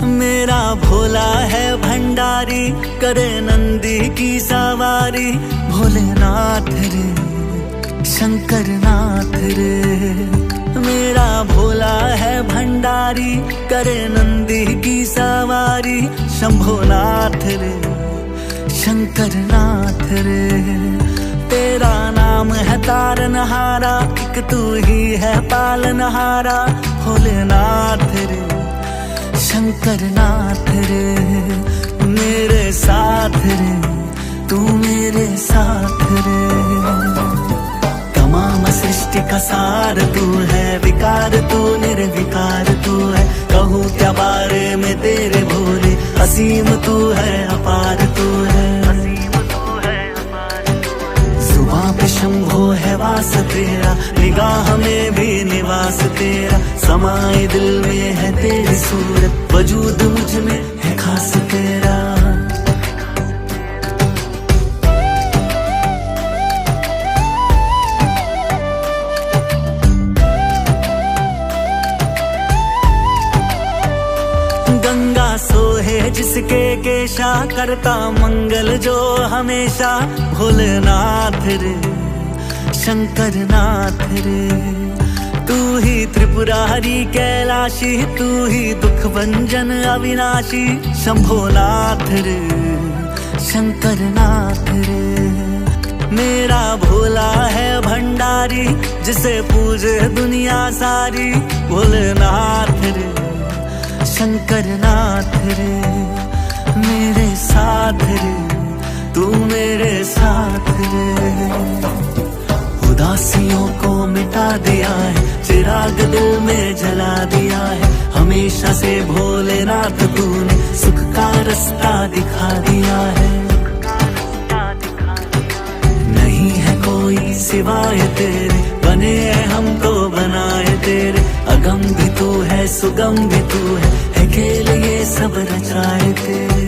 मेरा भोला है भंडारी, करे नंदी की सवारी। भोलेनाथ रे शंकर नाथ रे, मेरा भोला है भंडारी, करे नंदी की सवारी। शंभोनाथ रे शंकर नाथ रे, तेरा नाम है तारनहारा, एक तू ही है पालनहारा। भोलेनाथ रे शंकर नाथ रे, मेरे साथ रे तू मेरे साथ रे। तमाम सृष्टि का सार तू है, विकार तू निर्विकार तू है। कहूँ क्या बारे में तेरे भोले, असीम तू है अपार तू है। जुबां पे शंभो है वास तेरा, निगाह में भी निवास तेरा। समाए दिल में है तेरी सूरत, वजूद मुझ में है खास तेरा। गंगा सोहे जिसके केशा, करता मंगल जो हमेशा। भोलेनाथ रे शंकर नाथ रे, तू ही त्रिपुरारी कैलाशी, तू ही दुख भंजन अविनाशी। शंभोनाथ रे शंकर नाथ रे, मेरा भोला है भंडारी, जिसे पूजे दुनिया सारी। भोलेनाथ रे शंकर नाथ रे, मेरे साथ रे तू मेरे साथ रे। उदासियों को मिटा दिया है, चिराग दिल में जला दिया है। हमेशा से भोलेनाथ तूने सुख का रास्ता दिखा दिया है। नहीं है कोई सिवाय तेरे, बने हमको बनाए तेरे। अगम भी तू है सुगम भी तू है खेल ये सब रचाए तेरे।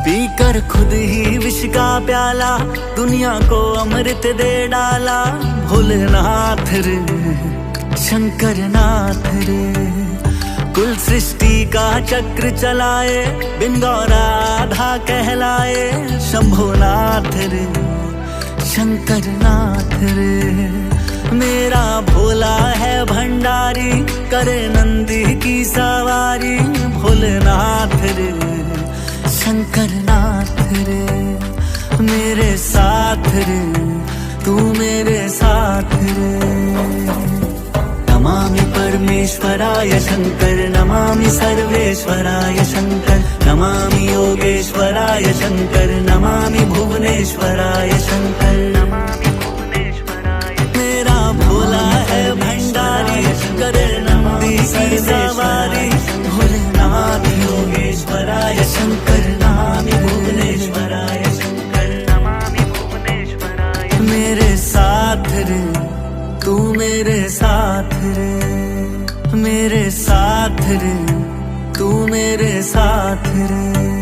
पीकर खुद ही विष का प्याला, दुनिया को अमृत दे डाला। भोलेनाथ रे शंकर नाथ रे, कुल सृष्टि का चक्र चलाए, बिन गौराधा कहलाए। शंभोनाथ रे शंकर नाथ रे, मेरा भोला है भंडारी, करे नंदी की सवारी। भोलेनाथ रे शंकर नाथ रे, मेरे साथ रे तू मेरे साथ रे। नमामि परमेश्वराय शंकर, नमामि सर्वेश्वराय शंकर। नमामि योगेश्वराय शंकर, नमामि भुवनेश्वराय शंकर। मेरा भोला है भंडारी, करे नंदी की सवारी। भोलेनाथ योगेश्वराय शंकर, नमामि भुवनेश्वराय शंकर। मेरे साथ रे तू मेरे साथ रे, मेरे साथ रे तू मेरे साथ रे।